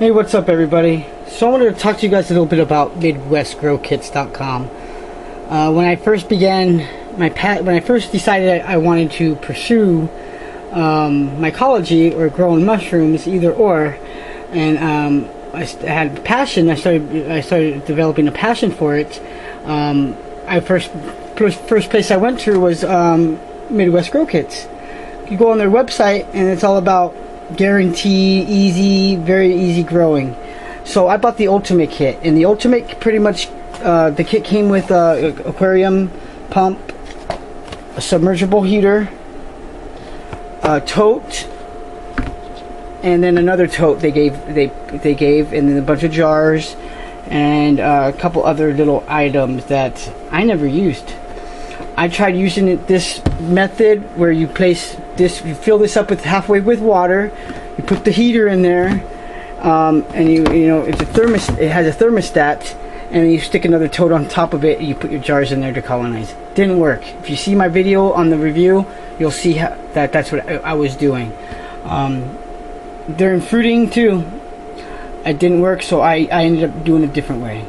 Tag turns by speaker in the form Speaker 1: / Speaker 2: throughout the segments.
Speaker 1: Hey, what's up, everybody? So I wanted to talk to you guys a little bit about MidwestGrowKits.com. When I first began when I first decided I wanted to pursue mycology or growing mushrooms, either or, and I had passion. I started developing a passion for it. First place I went to was Midwest Grow Kits. You go on their website, and it's all about guarantee very easy growing. So I bought the Ultimate Kit, and the Ultimate pretty much the kit came with an aquarium pump, a submergible heater, a tote, and then another tote they gave, and then a bunch of jars and a couple other little items that I never used. I tried using this method where you place this, you fill this up with halfway with water, you put the heater in there, and you know it's a it has a thermostat, and you stick another tote on top of it, and you put your jars in there to colonize. Didn't work. If you see my video on the review, you'll see that's what I was doing. During fruiting too, it didn't work, so I ended up doing a different way.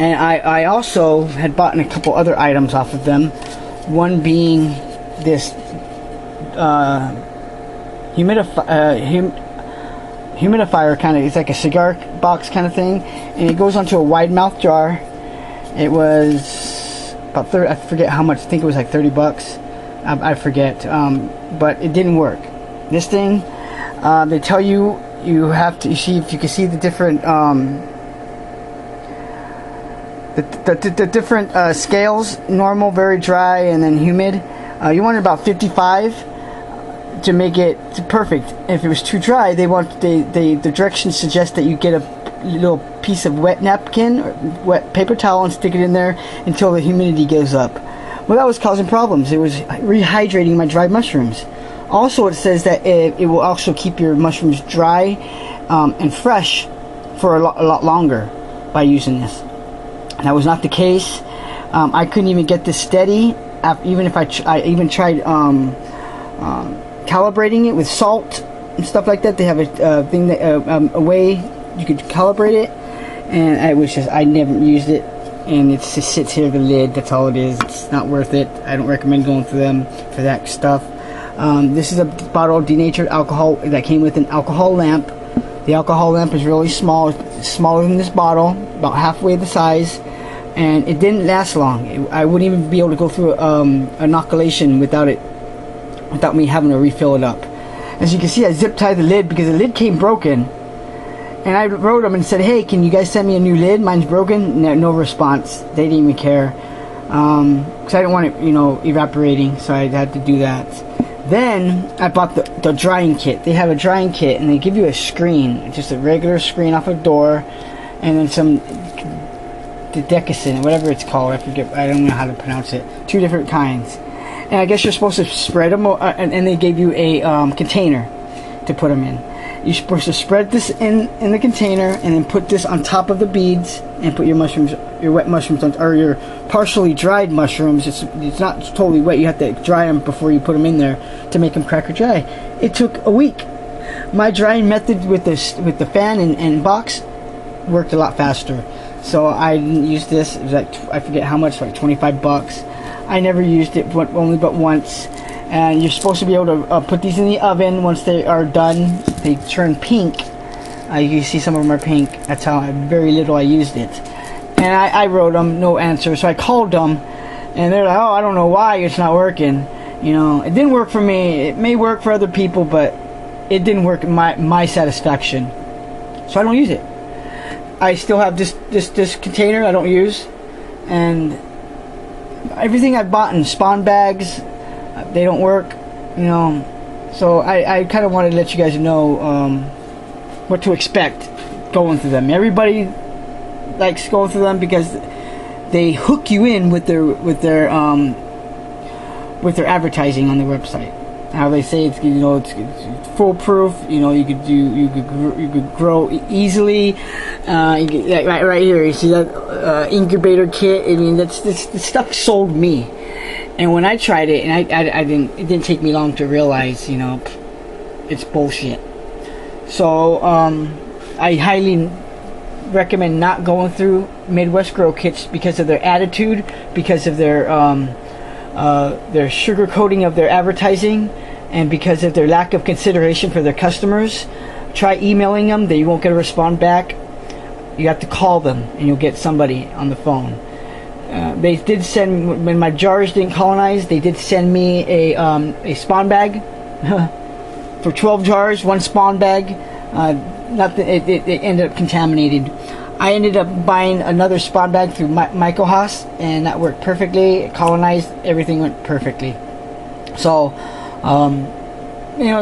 Speaker 1: And I also had bought a couple other items off of them. One being this humidifier kind of. It's like a cigar box kind of thing, and it goes onto a wide mouth jar. It was about 30. I forget how much. I think it was like $30. I forget. But it didn't work. This thing, they tell you have to. You see if you can see the different. The different scales: normal, very dry, and then humid. You want about 55 to make it perfect. If it was too dry, the directions suggest that you get a little piece of wet napkin or wet paper towel and stick it in there until the humidity goes up. Well, that was causing problems. It was rehydrating my dried mushrooms. Also, it says that it will also keep your mushrooms dry and fresh for a lot longer by using this. That was not the case. I couldn't even get this steady, even if I even tried calibrating it with salt and stuff like that. They have a thing that a way you could calibrate it, and I never used it, and it just sits here, the lid. That's all it is. It's not worth it. I don't recommend going for them for that stuff. This is a bottle of denatured alcohol that came with an alcohol lamp. The alcohol lamp is really small. It's smaller than this bottle, about halfway the size, and it didn't last long. I wouldn't even be able to go through inoculation without me having to refill it up. As you can see, I zip tied the lid because the lid came broken, and I wrote them and said, "Hey, can you guys send me a new lid? Mine's broken." No response. They didn't even care, because I didn't want it, evaporating. So I had to do that. Then I bought the drying kit. They have a drying kit, and they give you a screen, just a regular screen off a door, and then some Dodecacin, whatever it's called. I forget. I don't know how to pronounce it. 2 different kinds, and I guess you're supposed to spread them. And they gave you a container to put them in. You're supposed to spread this in the container, and then put this on top of the beads, and put your wet mushrooms on, or your partially dried mushrooms. It's not totally wet. You have to dry them before you put them in there to make them cracker dry. It took a week. My drying method with the fan and box worked a lot faster. So I didn't use this. It was like, I forget how much, like $25. I never used it only but once. And you're supposed to be able to put these in the oven. Once they are done, they turn pink. You can see some of them are pink. That's how very little I used it. And I wrote them, no answer. So I called them, and they're like, "Oh, I don't know why it's not working." It didn't work for me. It may work for other people, but it didn't work in my satisfaction. So I don't use it. I still have this container I don't use, and everything I bought in spawn bags, they don't work. So I kind of wanted to let you guys know what to expect going through them. Everybody likes going through them because they hook you in with their advertising on their website. How they say it's foolproof. You could grow easily. Right here, you see that incubator kit. I mean, this stuff sold me. And when I tried it, and it didn't take me long to realize, it's bullshit. So I highly recommend not going through Midwest Grow Kits because of their attitude, because of their sugar coating of their advertising, and because of their lack of consideration for their customers. Try emailing them, they won't get a response back. You have to call them and you'll get somebody on the phone. They did send, when my jars didn't colonize, they did send me a spawn bag for 12 jars, one spawn bag. Nothing. It ended up contaminated. I ended up buying another spawn bag through Michael Haas, and that worked perfectly. It colonized, everything went perfectly. So, you know,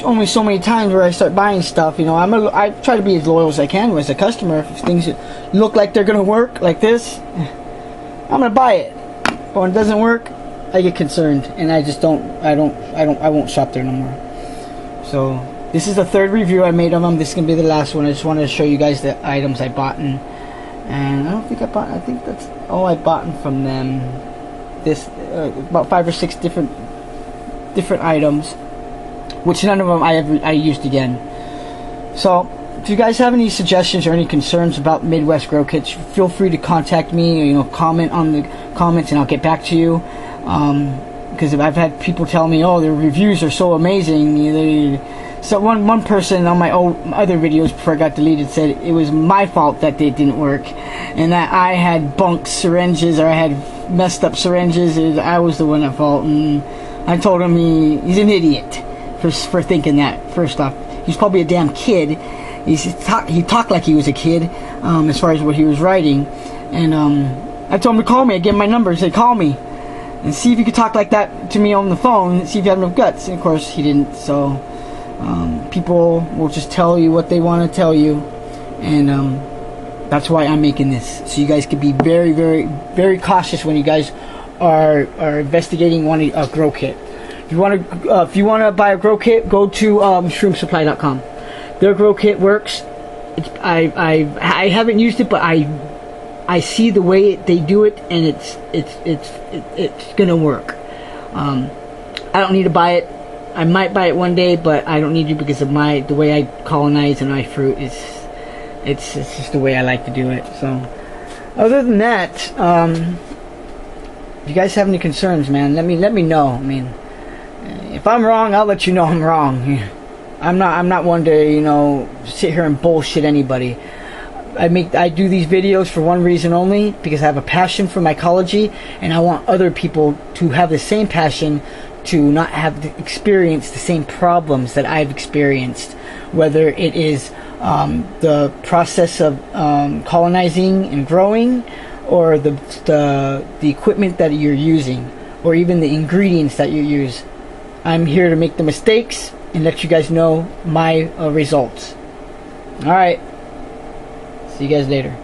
Speaker 1: only so many times where I start buying stuff. You know, I try to be as loyal as I can as a customer. If things look like they're gonna work like this, I'm gonna buy it. But when it doesn't work, I get concerned, and I just I won't shop there no more. So this is the third review I made of them. This is gonna be the last one. I just wanted to show you guys the items I bought, and I don't think I think that's all I bought from them. This about 5 or 6 different items, which none of them I used again. So if you guys have any suggestions or any concerns about Midwest Grow Kits, feel free to contact me, or, you know, comment on the comments and I'll get back to you. Because I've had people tell me, oh, their reviews are so amazing. So one person on my other videos before I got deleted said it was my fault that they didn't work, and that I had bunked syringes, or I had messed up syringes, and I was the one at fault. And I told him he's an idiot for thinking that. First off, he's probably a damn kid. He talked like he was a kid, as far as what he was writing. And I told him to call me. I gave him my number. I said, call me and see if you could talk like that to me on the phone. See if you have enough guts. And of course, he didn't. So people will just tell you what they want to tell you, and that's why I'm making this. So you guys can be very, very, very cautious when you guys are investigating wanting a grow kit. If you want to buy a grow kit, go to shroomsupply.com. Their grow kit works. I haven't used it, but I see the way they do it, and it's gonna work. I don't need to buy it. I might buy it one day, but I don't need to, because of the way I colonize and my fruit is it's just the way I like to do it. So other than that, if you guys have any concerns, man, let me know. I mean, if I'm wrong, I'll let you know I'm wrong. I'm not one to, you know, sit here and bullshit anybody. I do these videos for one reason only, because I have a passion for mycology, and I want other people to have the same passion, to not have to experience the same problems that I've experienced, whether it is the process of colonizing and growing, or the equipment that you're using, or even the ingredients that you use. I'm here to make the mistakes and let you guys know my results. Alright, see you guys later.